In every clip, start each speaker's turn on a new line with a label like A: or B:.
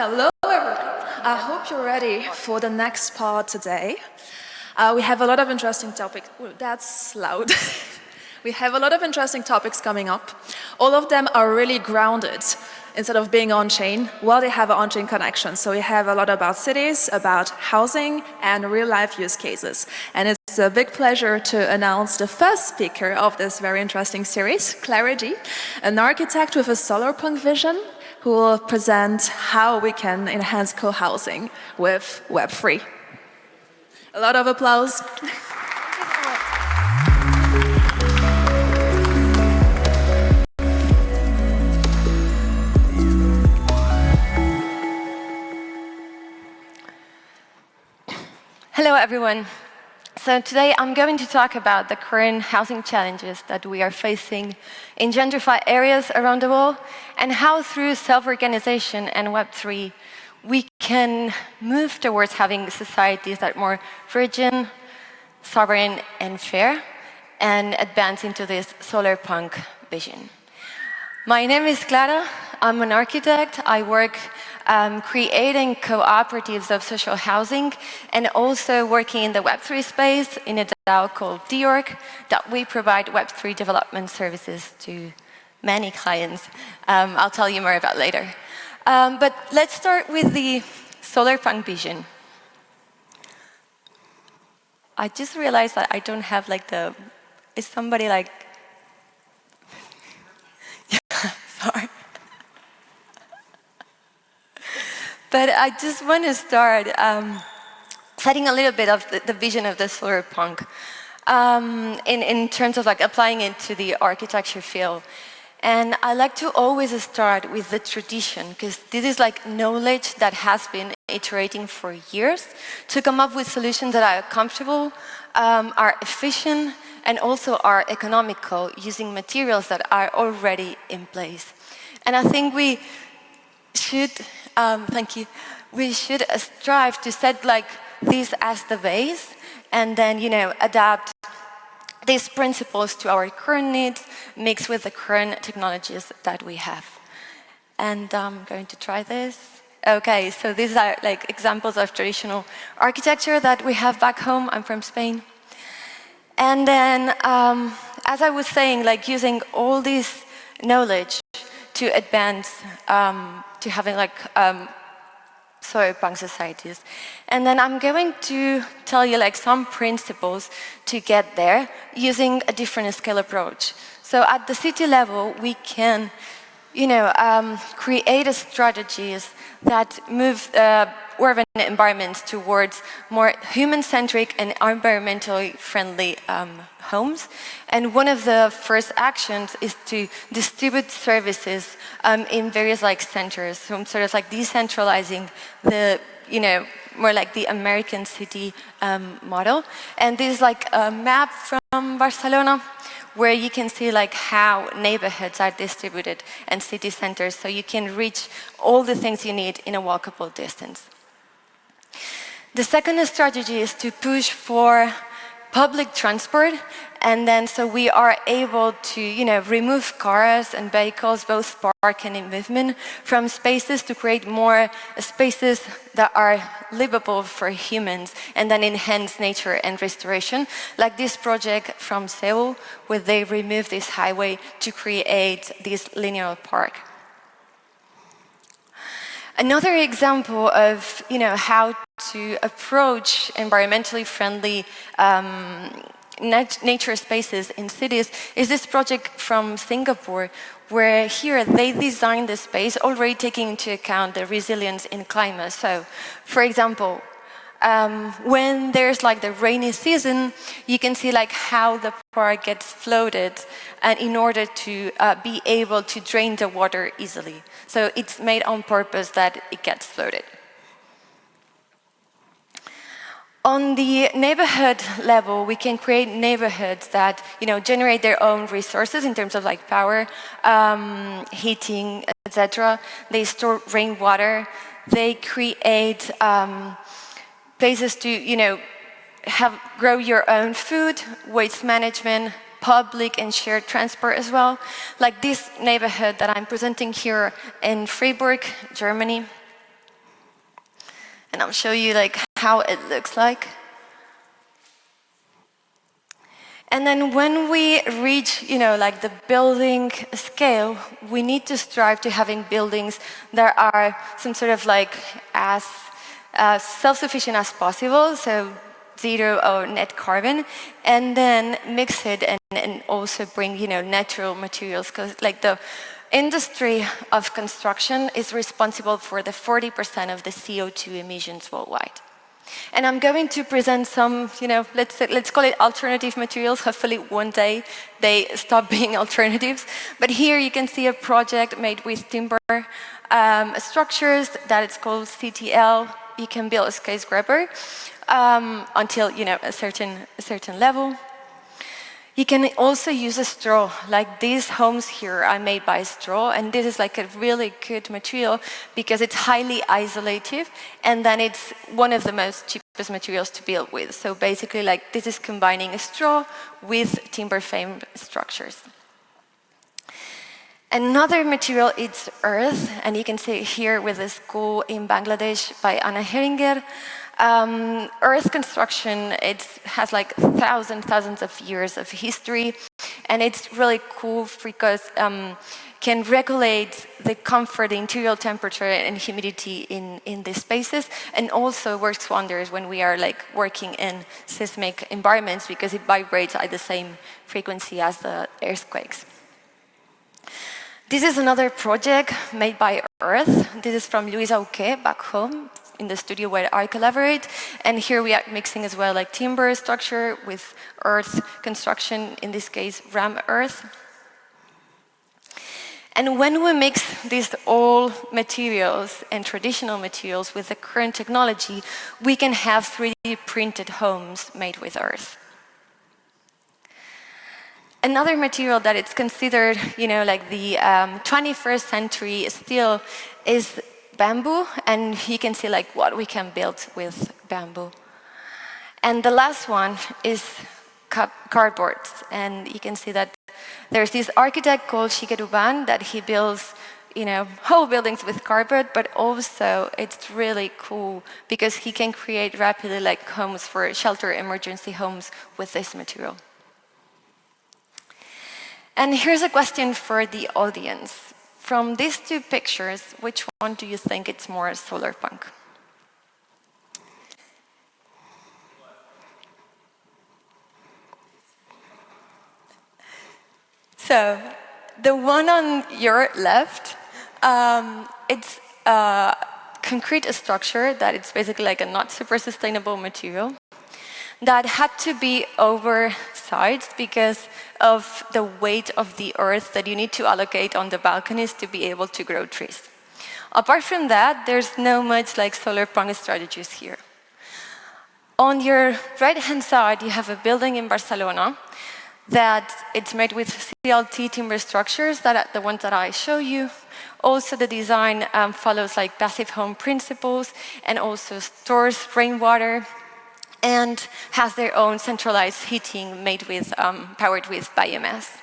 A: Hello everyone. I hope you're ready for the next part today. We have a lot of interesting topics. Ooh, that's loud. We have a lot of interesting topics coming up. All of them are really grounded instead of being on-chain. Well, they have an on-chain connection. So we have a lot about cities, about housing, and real-life use cases. And it's a big pleasure to announce the first speaker of this very interesting series, Clara G, an architect with a solarpunk vision, who will present how we can enhance co-housing with web3. A lot of applause.
B: Hello, everyone. So today I'm going to talk about the current housing challenges that we are facing in gentrified areas around the world and how through self-organization and Web3 we can move towards having societies that are more regen, sovereign and fair and advance into this solarpunk vision. My name is Clara. I'm an architect. I work creating cooperatives of social housing and also working in the Web3 space in a DAO called DORG that we provide Web3 development services to many clients. I'll tell you more about later. But let's start with the solarpunk vision. I just realized that I don't have like the, is somebody like, yeah, sorry. But I just want to start setting a little bit of the vision of the solarpunk in terms of like applying it to the architecture field. And I like to always start with the tradition, because this is like knowledge that has been iterating for years to come up with solutions that are comfortable, are efficient, and also are economical using materials that are already in place. And I think we should, thank you, we should strive to set like this as the base and then, adapt these principles to our current needs, mixed with the current technologies that we have. And I'm going to try this. Okay, so these are like examples of traditional architecture that we have back home. I'm from Spain. And then, as I was saying, like using all this knowledge to advance to having like solarpunk societies. And then I'm going to tell you like some principles to get there using a different scale approach. So at the city level, we can, create strategies that move urban environments towards more human-centric and environmentally friendly homes. And one of the first actions is to distribute services in various like centers, so sort of like decentralizing the, more like the American city model. And this is like a map from Barcelona, where you can see like how neighborhoods are distributed and city centers, so you can reach all the things you need in a walkable distance. The second strategy is to push for public transport, and then so we are able to, remove cars and vehicles, both parked and in movement, from spaces to create more spaces that are livable for humans and then enhance nature and restoration, like this project from Seoul, where they removed this highway to create this linear park. Another example of, how to approach environmentally friendly nature spaces in cities is this project from Singapore, where here they designed the space already taking into account the resilience in climate. So, for example, when there's like the rainy season, you can see like how the park gets flooded, and in order to be able to drain the water easily. So it's made on purpose that it gets flooded. On the neighborhood level, we can create neighborhoods that, generate their own resources in terms of like power, heating, etc. They store rainwater. They create places to, grow your own food, waste management, public and shared transport as well. Like this neighborhood that I'm presenting here in Freiburg, Germany. And I'll show you like how it looks like. And then when we reach, like the building scale, we need to strive to having buildings that are some sort of like as self-sufficient as possible, so zero or net carbon, and then mix it and also bring, natural materials, because like the industry of construction is responsible for the 40% of the CO2 emissions worldwide. And I'm going to present some, let's call it alternative materials. Hopefully one day they stop being alternatives. But here you can see a project made with timber structures that it's called CTL. You can build a skyscraper until a certain level. You can also use a straw, like these homes here are made by straw, and this is like a really good material because it's highly isolative, and then it's one of the most cheapest materials to build with. So basically, like this is combining a straw with timber frame structures. Another material is earth, and you can see it here with a school in Bangladesh by Anna Heringer. Earth construction, it has like thousands of years of history, and it's really cool because can regulate the comfort, the interior temperature and humidity in these spaces, and also works wonders when we are like working in seismic environments because it vibrates at the same frequency as the earthquakes. This is another project made by Earth. This is from Luisa Uque back home in the studio where I collaborate. And here we are mixing as well like timber structure with earth construction, in this case ram earth. And when we mix these old materials and traditional materials with the current technology, we can have 3D printed homes made with earth. Another material that it's considered, like the 21st century still is bamboo, and you can see like what we can build with bamboo. And the last one is cardboard, and you can see that there's this architect called Shigeru Ban that he builds, whole buildings with cardboard, but also it's really cool because he can create rapidly like homes for shelter emergency homes with this material. And here's a question for the audience. From these two pictures, which one do you think it's more solar punk? So, the one on your left, it's a concrete structure that it's basically like a not super sustainable material that had to be oversized because of the weight of the earth that you need to allocate on the balconies to be able to grow trees. Apart from that, there's no much like solar punk strategies here. On your right-hand side, you have a building in Barcelona that it's made with CLT timber structures, that are the ones that I show you. Also, the design follows like passive home principles and also stores rainwater, and has their own centralized heating made with, powered with biomass.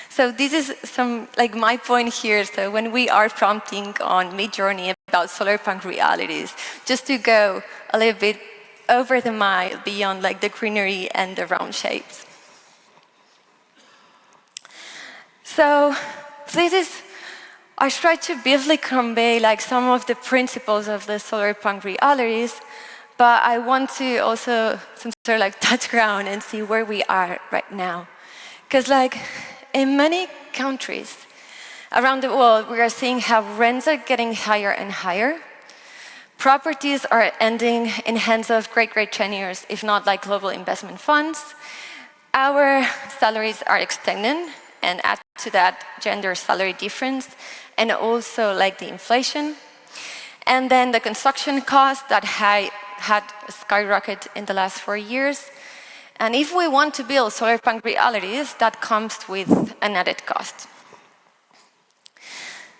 B: So this is some, like my point here, so when we are prompting on Midjourney about solar punk realities, just to go a little bit over the mile beyond like the greenery and the round shapes. So this is, I tried to briefly convey like some of the principles of the solar punk realities, but I want to also some sort of like touch ground and see where we are right now. Because like in many countries around the world, we are seeing how rents are getting higher and higher. Properties are ending in hands of great tenures, if not like global investment funds. Our salaries are extending, and add to that gender salary difference, and also like the inflation. And then the construction costs that had skyrocketed in the last 4 years. And if we want to build solar punk realities, that comes with an added cost.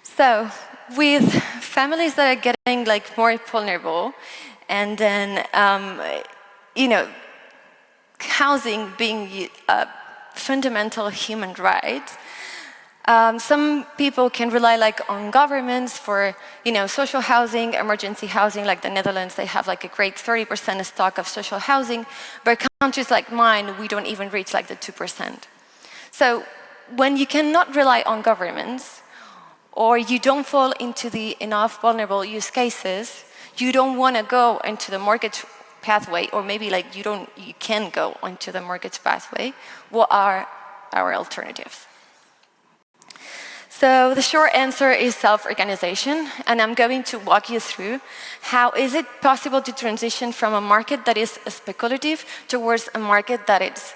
B: So with families that are getting like more vulnerable, and then housing being a fundamental human right, Some people can rely on governments for, social housing, emergency housing. Like the Netherlands, they have a great 30% stock of social housing, but countries like mine, we don't even reach the 2%. So when you cannot rely on governments, or you don't fall into the enough vulnerable use cases, you don't want to go into the mortgage pathway, or maybe you can go into the mortgage pathway. What are our alternatives? So the short answer is self-organization, and I'm going to walk you through how is it possible to transition from a market that is speculative towards a market that is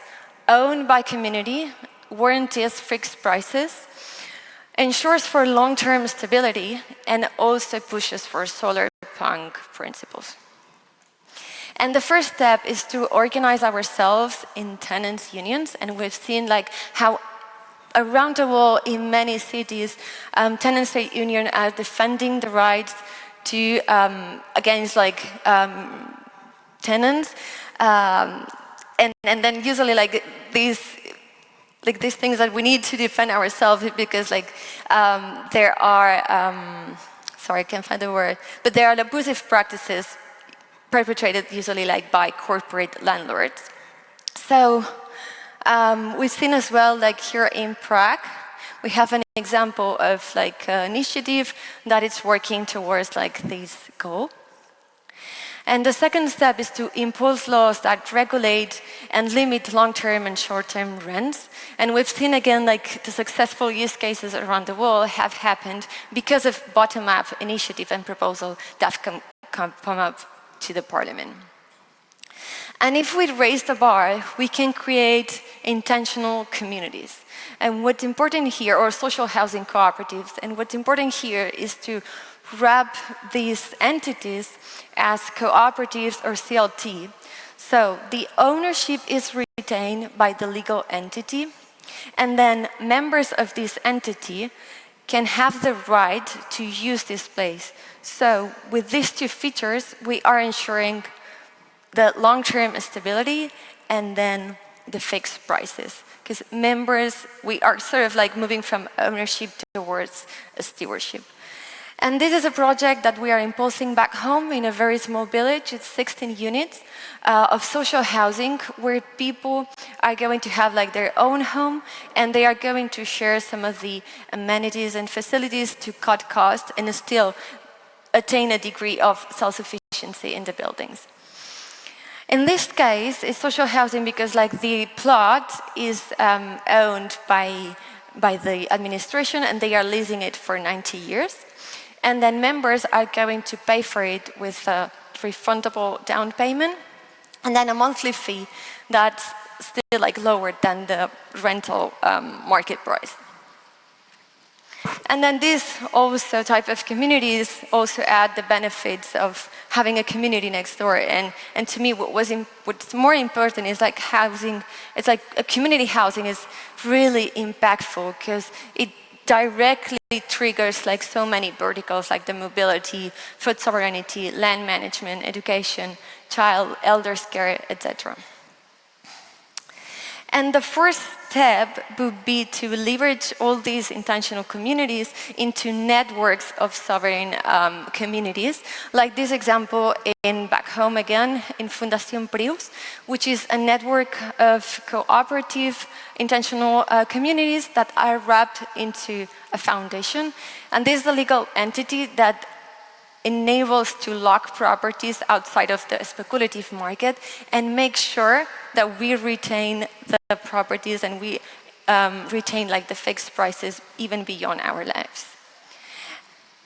B: owned by community, warranties fixed prices, ensures for long-term stability, and also pushes for solarpunk principles. And the first step is to organize ourselves in tenants unions, and we've seen how around the world in many cities, tenants unions are defending the rights to against tenants, and then usually these things that we need to defend ourselves because there are sorry, I can't find the word, but there are abusive practices perpetrated usually by corporate landlords. So we've seen as well here in Prague, we have an example of an initiative that is working towards this goal. And the second step is to impose laws that regulate and limit long-term and short-term rents. And we've seen again the successful use cases around the world have happened because of bottom-up initiative and proposal that have come up to the parliament. And if we raise the bar, we can create intentional communities. And what's important here, or social housing cooperatives, and what's important here is to wrap these entities as cooperatives or CLT. So the ownership is retained by the legal entity, and then members of this entity can have the right to use this place. So with these two features, we are ensuring the long-term stability and then the fixed prices. Because members, we are sort of moving from ownership towards stewardship. And this is a project that we are impulsing back home in a very small village. It's 16 units of social housing where people are going to have their own home, and they are going to share some of the amenities and facilities to cut costs and still attain a degree of self-sufficiency in the buildings. In this case, it's social housing because the plot is owned by the administration, and they are leasing it for 90 years. And then members are going to pay for it with a refundable down payment, and then a monthly fee that's still lower than the rental market price. And then this also type of communities also add the benefits of having a community next door. And to me, what's more important is housing. It's a community housing is really impactful because it directly triggers so many verticals like the mobility, food sovereignty, land management, education, child, elders care, etc. And the first step would be to leverage all these intentional communities into networks of sovereign communities, like this example back home again in Fundación Prius, which is a network of cooperative intentional communities that are wrapped into a foundation. And this is the legal entity that enables to lock properties outside of the speculative market and make sure that we retain the properties and we retain the fixed prices even beyond our lives.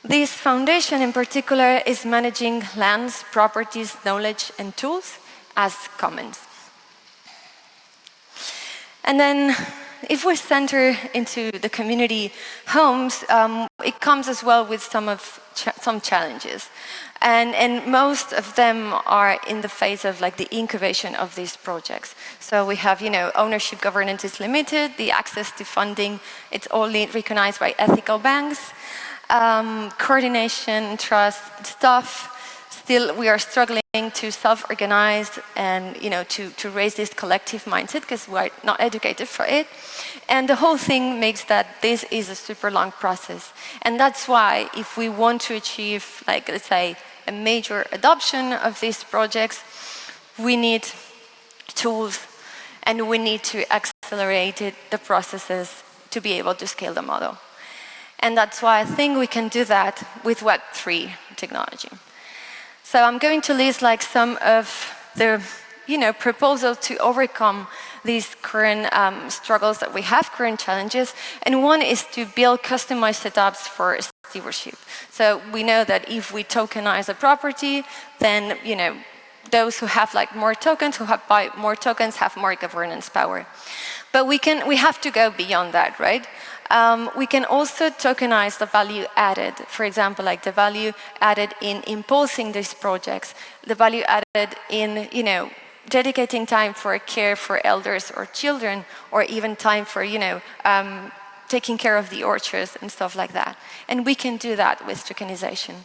B: This foundation in particular is managing lands, properties, knowledge and tools as commons. And then if we center into the community homes, it comes as well with some challenges. And most of them are in the phase of the incubation of these projects. So we have, ownership governance is limited, the access to funding, it's only recognized by ethical banks, coordination, trust, stuff. still we are struggling to self-organize and to raise this collective mindset because we're not educated for it. And the whole thing makes that this is a super long process. And that's why if we want to achieve, like, let's say, a major adoption of these projects, we need tools and we need to accelerate the processes to be able to scale the model. And that's why I think we can do that with web3 technology. So I'm going to list like some of the proposals to overcome these current struggles that we have, current challenges. And one is to build customized setups for stewardship. So we know that if we tokenize a property, then those who have like more tokens, who have buy more tokens, have more governance power. But we have to go beyond that, right? We can also tokenize the value added. For example, like the value added in impulsing these projects, the value added in, dedicating time for care for elders or children, or even time for, taking care of the orchards and stuff like that. And we can do that with tokenization.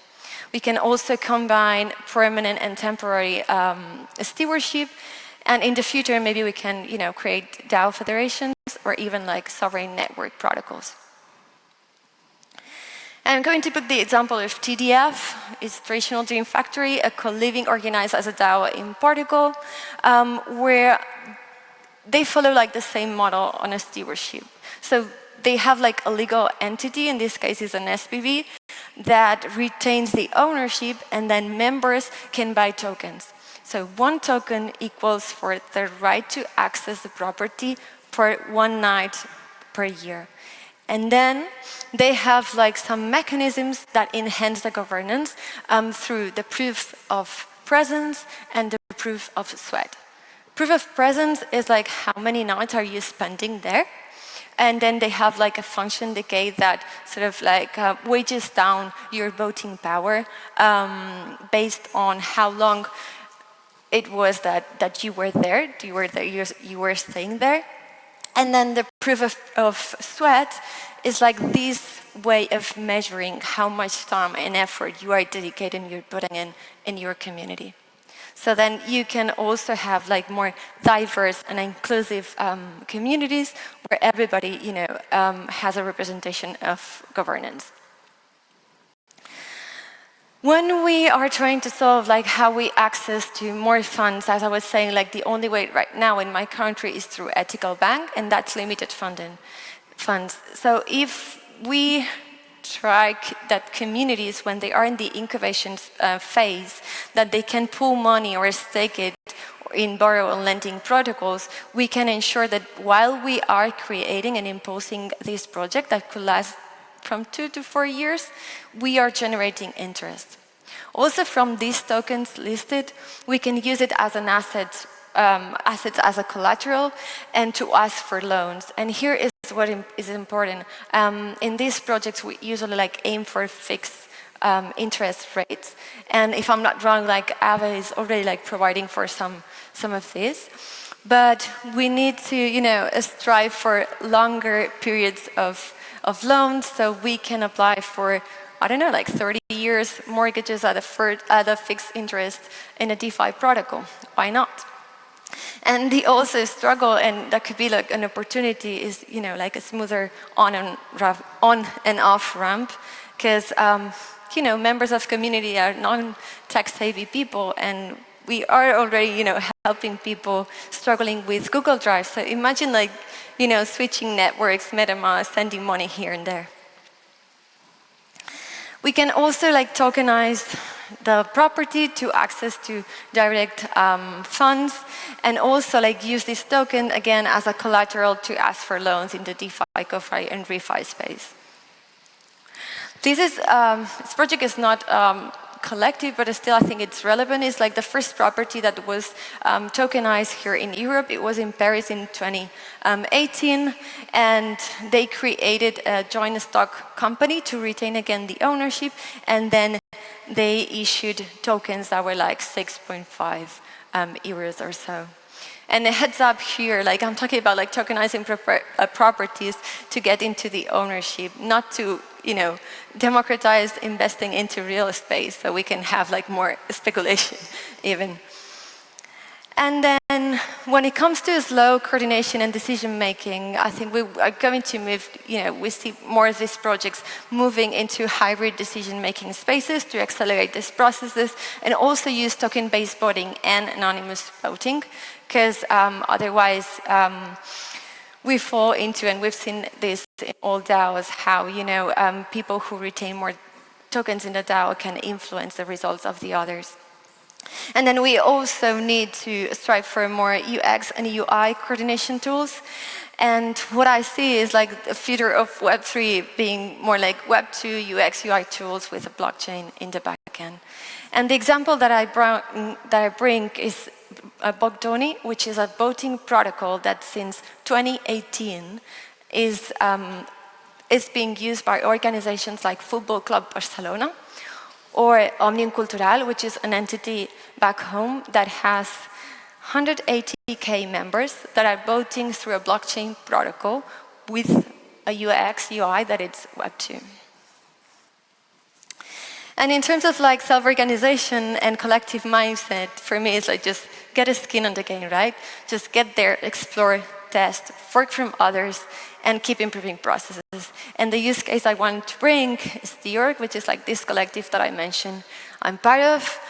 B: We can also combine permanent and temporary stewardship. And in the future, maybe we can, create DAO federations or even like sovereign network protocols. And I'm going to put the example of TDF, it's Traditional Dream Factory, a co-living organized as a DAO in Portugal, where they follow like the same model on a stewardship. So they have like a legal entity, in this case is an SPV, that retains the ownership, and then members can buy tokens. So 1 token equals for the right to access the property for 1 night per year. And then they have like some mechanisms that enhance the governance through the proof of presence and the proof of sweat. Proof of presence is like how many nights are you spending there? And then they have like a function decay that sort of like weighs down your voting power based on how long it was that you were there, you were staying there. And then the proof of sweat is like this way of measuring how much time and effort you are dedicating, you're putting in your community. So then you can also have like more diverse and inclusive communities where everybody, has a representation of governance. When we are trying to solve like how we access to more funds, as I was saying, like the only way right now in my country is through ethical bank, and that's limited funds. So if we try that communities, when they are in the incubation phase, that they can pool money or stake it in borrow and lending protocols, we can ensure that while we are creating and imposing this project that could last from 2 to 4 years, we are generating interest. Also from these tokens listed, we can use it as an assets as a collateral and to ask for loans. And here is what is important. In these projects, we usually like aim for fixed interest rates. And if I'm not wrong, like Ava is already like providing for some of this. But we need to, strive for longer periods of loans, so we can apply for, I don't know, like 30 years mortgages at a fixed interest in a DeFi protocol. Why not? And the also struggle, and that could be like an opportunity, is like a smoother on and off ramp, because members of community are non-tech savvy people, and we are already helping people struggling with Google Drive. So imagine like switching networks, MetaMask, sending money here and there. We can also like tokenize the property to access to direct funds, and also like use this token again as a collateral to ask for loans in the DeFi, CoFi, and ReFi space. This project is not collective, but still I think it's relevant. It's like the first property that was tokenized here in Europe. It was in Paris in 2018, and they created a joint stock company to retain again the ownership, and then they issued tokens that were like 6.5 euros or so. And a heads up here, like I'm talking about like tokenizing properties to get into the ownership, not to democratize investing into real estate so we can have like more speculation even. And then when it comes to slow coordination and decision making, I think we are going to move, we see more of these projects moving into hybrid decision making spaces to accelerate these processes, and also use token-based voting and anonymous voting, because otherwise we fall into, and we've seen this in all DAOs, how people who retain more tokens in the DAO can influence the results of the others. And then we also need to strive for more UX and UI coordination tools. And what I see is like the future of web3 being more like web2 UX UI tools with a blockchain in the backend. And the example that I bring is Bogdoni, which is a voting protocol that since 2018 is being used by organizations like Football Club Barcelona, or Omnium Cultural, which is an entity back home that has 180K members that are voting through a blockchain protocol with a UX, UI that it's Web2. And in terms of like self-organization and collective mindset, for me, it's like just get a skin on the game, right? Just get there, explore, test, work from others, and keep improving processes. And the use case I want to bring is the org, which is like this collective that I mentioned I'm part of.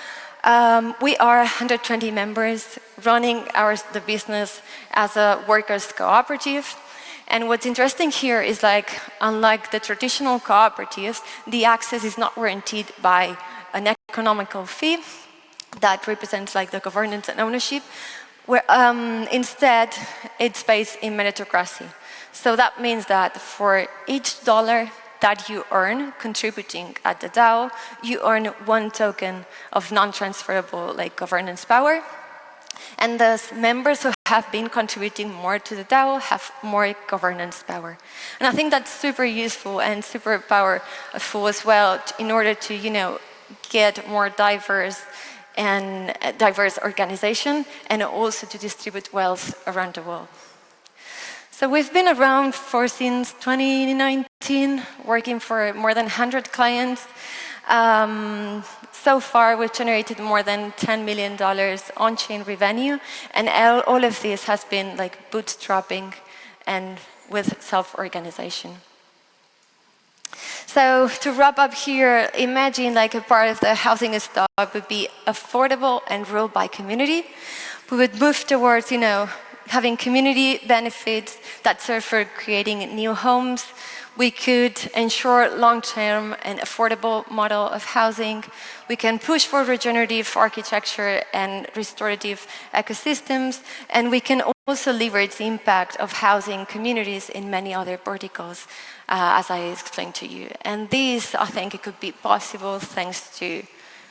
B: We are 120 members running the business as a workers' cooperative. And what's interesting here is like, unlike the traditional cooperatives, the access is not guaranteed by an economical fee that represents like the governance and ownership, where instead it's based in meritocracy. So that means that for each dollar that you earn contributing at the DAO, you earn 1 token of non-transferable like governance power. And the members who have been contributing more to the DAO have more governance power. And I think that's super useful and super powerful as well in order to, get more diverse organization, and also to distribute wealth around the world. So we've been around since 2019, working for more than 100 clients. So far, we've generated more than $10 million on-chain revenue, and all of this has been like bootstrapping and with self-organization. So to wrap up here, imagine like a part of the housing stock would be affordable and ruled by community. We would move towards, having community benefits that serve for creating new homes. We could ensure long-term and affordable model of housing. We can push for regenerative architecture and restorative ecosystems, and we can also leverage the impact of housing communities in many other verticals, as I explained to you. And this, I think, it could be possible thanks to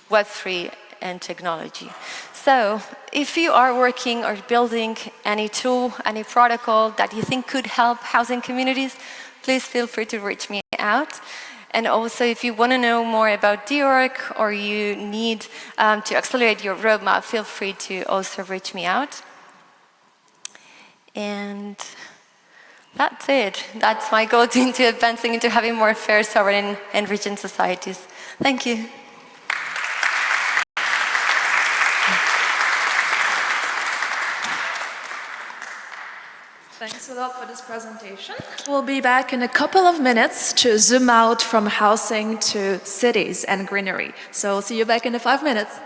B: Web3 and technology. So if you are working or building any tool, any protocol that you think could help housing communities, please feel free to reach me out. And also, if you want to know more about the org or you need to accelerate your roadmap, feel free to also reach me out. And that's it. That's my goal into advancing into having more fair, sovereign, and regen societies. Thank you.
A: Thanks a lot for this presentation. We'll be back in a couple of minutes to zoom out from housing to cities and greenery. So see you back in 5 minutes.